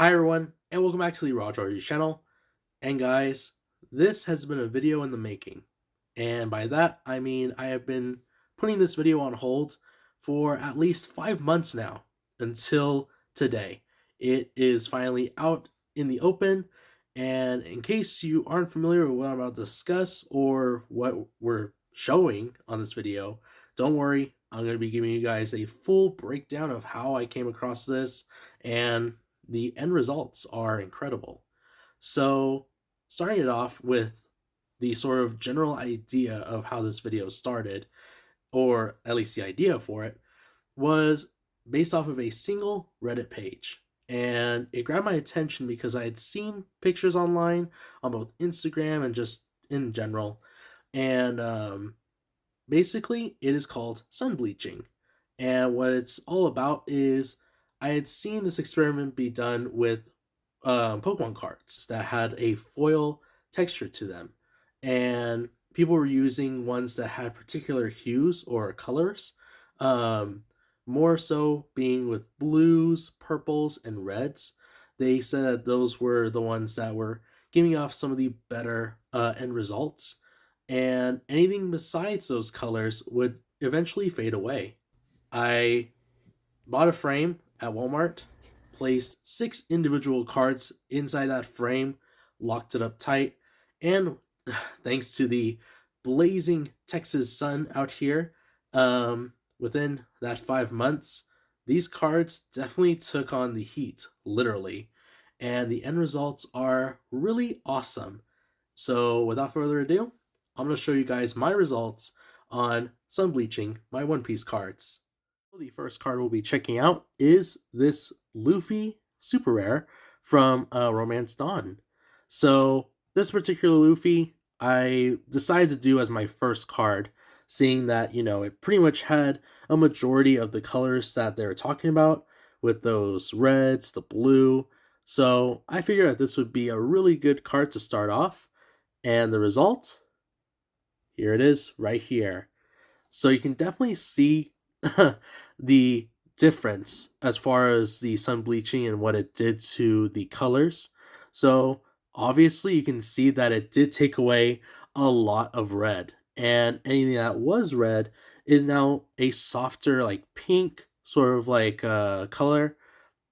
Hi everyone, and welcome back to the Raw Georgie channel. And guys, this has been a video in the making. And by that, I mean I have been putting this video on hold for at least 5 months now, until today. It is finally out in the open, and in case you aren't familiar with what I'm about to discuss or what we're showing on this video, don't worry, I'm going to be giving you guys a full breakdown of how I came across this, and the end results are incredible. So, starting it off with the sort of general idea of how this video started, or at least the idea for it, was based off of a single Reddit page. And it grabbed my attention because I had seen pictures online on both Instagram and just in general. And basically, it is called sun bleaching. And what it's all about is I had seen this experiment be done with Pokemon cards that had a foil texture to them. And people were using ones that had particular hues or colors, um, more so being with blues, purples, and reds. They said that those were the ones that were giving off some of the better end results, and anything besides those colors would eventually fade away. I bought a frame at Walmart, placed 6 individual cards inside that frame, locked it up tight, and thanks to the blazing Texas sun out here, within that 5 months, these cards definitely took on the heat, literally, and the end results are really awesome. So, without further ado, I'm going to show you guys my results on sun bleaching my One Piece cards. The first card we'll be checking out is this Luffy Super Rare from Romance Dawn. So this particular Luffy, I decided to do as my first card, seeing that, it pretty much had a majority of the colors that they were talking about, with those reds, the blue. So I figured that this would be a really good card to start off. And the result, here it is right here. So you can definitely see the difference as far as the sun bleaching and what it did to the colors. So obviously you can see that it did take away a lot of red, and anything that was red is now a softer, like pink sort of like color.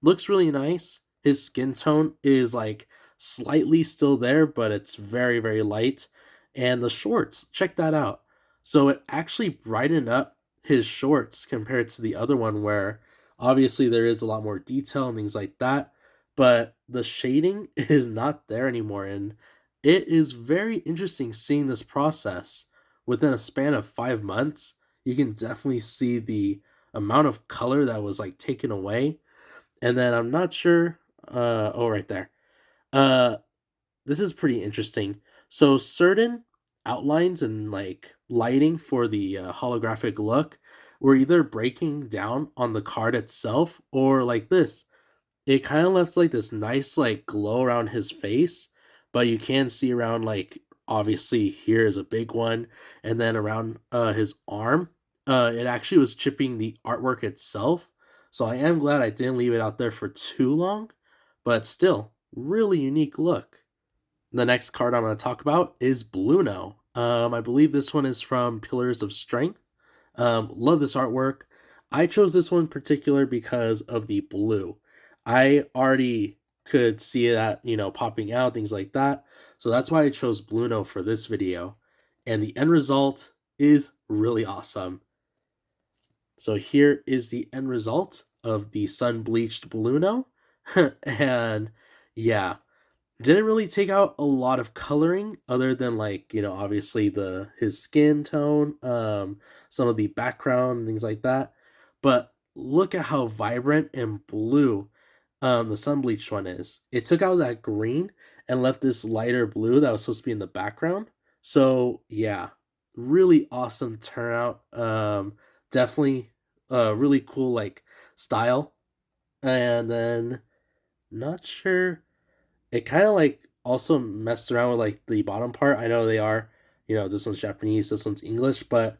Looks really nice. His skin tone is like slightly still there, but it's very, very light. And the shorts, check that out. So it actually brightened up his shorts compared to the other one, where obviously there is a lot more detail and things like that, but the shading is not there anymore. And it is very interesting seeing this process within a span of 5 months. You can definitely see the amount of color that was like taken away. And then I'm not sure, oh, right there. Uh, this is pretty interesting. So certain outlines and like lighting for the holographic look were either breaking down on the card itself, or like this. It kind of left like this nice like glow around his face, but you can see around, like, obviously here is a big one, and then around his arm, it actually was chipping the artwork itself. So I am glad I didn't leave it out there for too long, but still, really unique look. The next card I'm going to talk about is Bluno. I believe this one is from Pillars of Strength. Love this artwork. I chose this one in particular because of the blue. I already could see that, popping out, things like that. So that's why I chose Bluno for this video. And the end result is really awesome. So here is the end result of the sun-bleached Bluno. And yeah, didn't really take out a lot of coloring other than, like, obviously his skin tone, some of the background, things like that. But look at how vibrant and blue the sun bleached one is. It took out that green and left this lighter blue that was supposed to be in the background. So yeah, really awesome turnout. Definitely really cool like style. And then, not sure, it kind of like also messed around with like the bottom part. I know they are, this one's Japanese, this one's English, but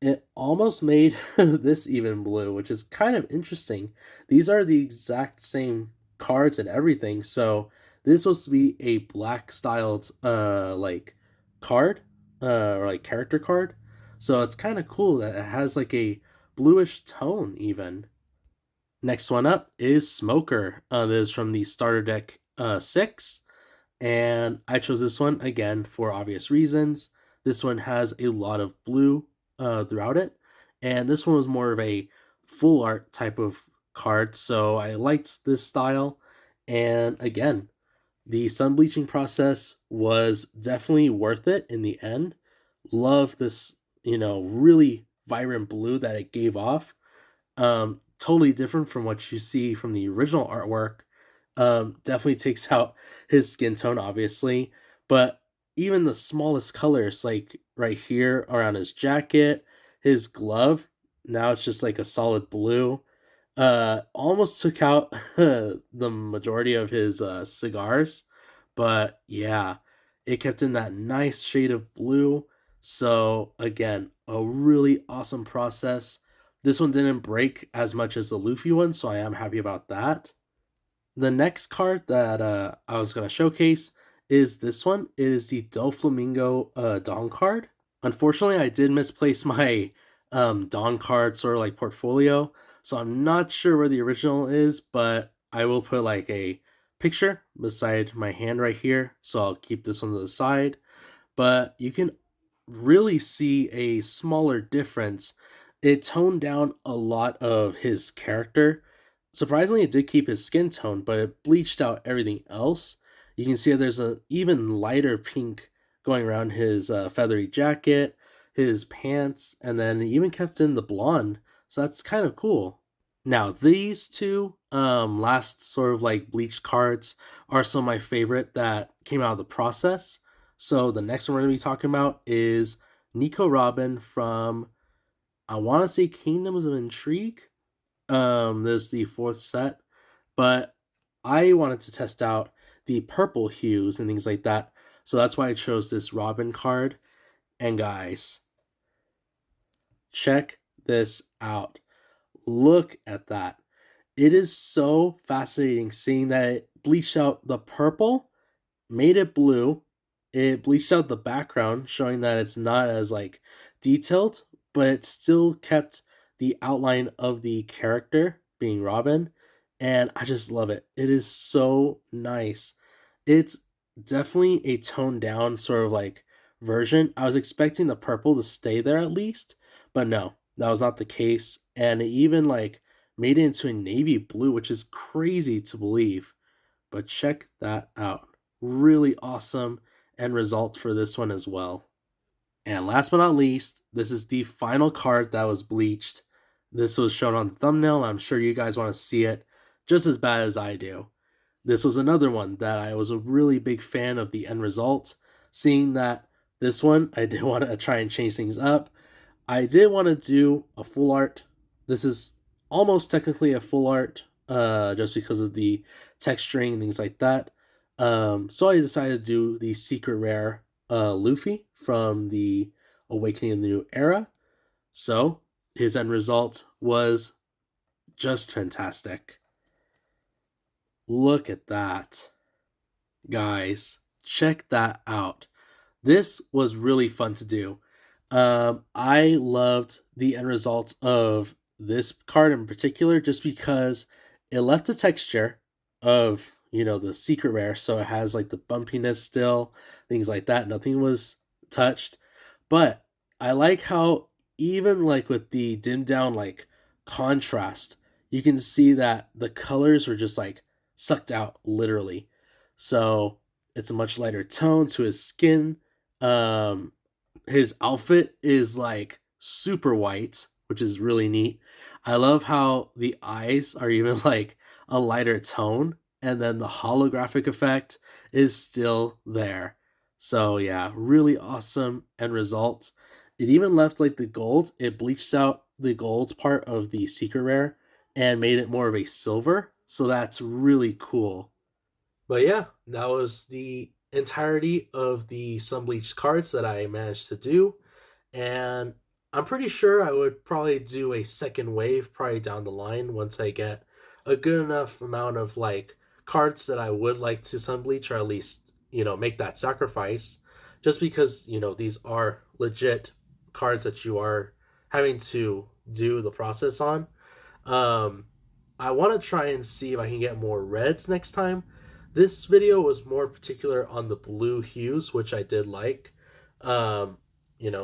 it almost made this even blue, which is kind of interesting. These are the exact same cards and everything. So this was to be a black styled like card or like character card. So it's kind of cool that it has like a bluish tone even. Next one up is Smoker. This is from the starter deck 6. And I chose this one again for obvious reasons. This one has a lot of blue throughout it. And this one was more of a full art type of card. So I liked this style. And again, the sun bleaching process was definitely worth it in the end. Love this, really vibrant blue that it gave off. Totally different from what you see from the original artwork. Definitely takes out his skin tone, obviously, but even the smallest colors, like right here around his jacket, his glove, now it's just like a solid blue. Almost took out the majority of his cigars, but yeah, it kept in that nice shade of blue. So again, a really awesome process. This one didn't break as much as the Luffy one, so I am happy about that. The next card that I was going to showcase is this one. It is the Doflamingo Dawn card. Unfortunately, I did misplace my Dawn card sort of like portfolio, so I'm not sure where the original is, but I will put like a picture beside my hand right here, so I'll keep this one to the side. But you can really see a smaller difference. It toned down a lot of his character. Surprisingly, it did keep his skin tone, but it bleached out everything else. You can see that there's an even lighter pink going around his feathery jacket, his pants, and then it even kept in the blonde. So that's kind of cool. Now, these two last sort of like bleached cards are some of my favorite that came out of the process. So the next one we're going to be talking about is Nico Robin from, I want to say, Kingdoms of Intrigue. There's the fourth set, but I wanted to test out the purple hues and things like that. So that's why I chose this Robin card. And guys, check this out. Look at that. It is so fascinating seeing that it bleached out the purple, made it blue. It bleached out the background, showing that it's not as like detailed, but it still kept the outline of the character being Robin, and I just love it. It is so nice. It's definitely a toned down sort of like version. I was expecting the purple to stay there at least, but no, that was not the case. And it even like made it into a navy blue, which is crazy to believe. But check that out. Really awesome end result for this one as well. And last but not least, this is the final card that was bleached. This was shown on the thumbnail. I'm sure you guys want to see it just as bad as I do. This was another one that I was a really big fan of the end result. Seeing that this one, I did want to try and change things up. I did want to do a full art. This is almost technically a full art, just because of the texturing and things like that. So I decided to do the secret rare Luffy from the Awakening of the New Era. So his end result was just fantastic. Look at that. Guys, check that out. This was really fun to do. I loved the end result of this card in particular just because it left the texture of, the secret rare. So it has like the bumpiness still, things like that. Nothing was touched. But I like how, even like with the dimmed down like contrast, you can see that the colors were just like sucked out literally. So it's a much lighter tone to his skin. Um, his outfit is like super white, which is really neat. I love how the eyes are even like a lighter tone, and then the holographic effect is still there. So yeah, really awesome end result. It even left like the gold. It bleached out the gold part of the secret rare and made it more of a silver. So that's really cool. But yeah, that was the entirety of the Sun-Bleached cards that I managed to do. And I'm pretty sure I would probably do a second wave probably down the line once I get a good enough amount of like cards that I would like to sun bleach, or at least, make that sacrifice, just because, these are legit cards that you are having to do the process on. Um, I want to try and see if I can get more reds next time. This video was more particular on the blue hues, which I did like. Um,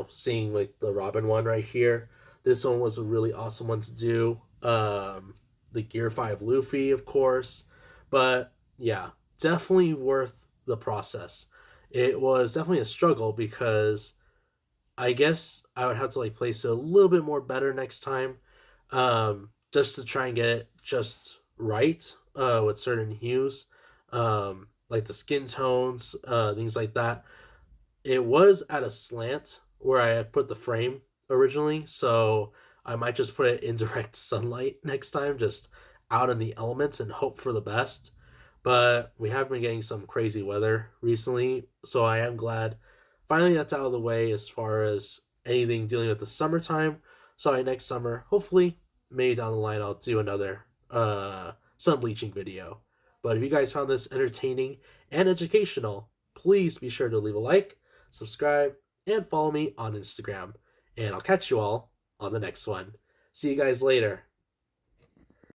seeing like the Robin one right here. This one was a really awesome one to do. The Gear 5 Luffy, of course. But yeah, definitely worth the process. It was definitely a struggle because I guess I would have to like place it a little bit more better next time, just to try and get it just right with certain hues, like the skin tones, things like that. It was at a slant where I had put the frame originally, so I might just put it in direct sunlight next time, just out in the elements and hope for the best. But we have been getting some crazy weather recently, so I am glad finally that's out of the way as far as anything dealing with the summertime. So next summer, hopefully, maybe down the line, I'll do another sun bleaching video. But if you guys found this entertaining and educational, please be sure to leave a like, subscribe, and follow me on Instagram. And I'll catch you all on the next one. See you guys later.